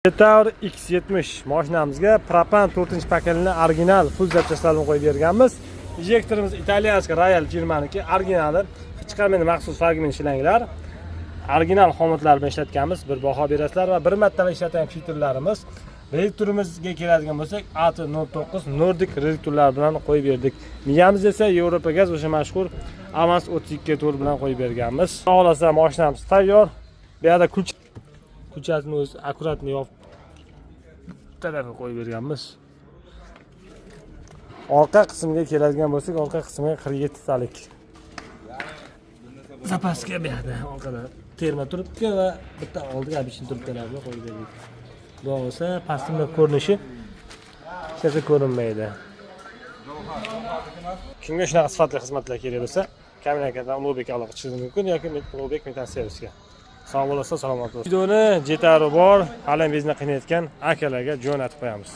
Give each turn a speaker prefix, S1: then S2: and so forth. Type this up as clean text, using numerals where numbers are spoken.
S1: Jetaur X70 mashinamizga propan 4-pakelini original full zapchastlarini qo'yib berganmiz. Injektorimiz italyanskiy Royal firmaniki, originali, hech qanday maxsus fragment ishlanglar. Original xomutlar bilan ishlatganmiz, bir baho berasizlar va bir marta ishlatgan filtrlarimiz. Reduktorimizga keladigan bo'lsak, AT09 Nordic reduktorlar bilan qo'yib berdik. Miyamiz esa Yevropa gaz o'sha mashhur Avans 32 to'r bilan qo'yib berganmiz. Xolasa mashinamiz tayyor. Bu yerda kuchasini o'zi akkuratni yopib tarafga qo'yib berganmiz. Orqa qismiga keladigan bo'lsak, orqa qismiga 47 talik zapaska berdi. Orqada terma turibdi va bitta oldiga obichin turibdilarni qo'yib berdik. Bu bo'lsa pastda ko'rinishi hech ko'rinmaydi. Kimga shunaqa sifatli xizmatlar kerak bo'lsa, Kamilakadan Ulug'bek aloqa qilishingiz mumkin yoki Ulug'bek Metal Servisga. Sog' bo'lasiz, salomat bo'lasiz. Videoni Jetauri bor, hali bizni qiynayotgan akalarga jo'natib qo'yamiz.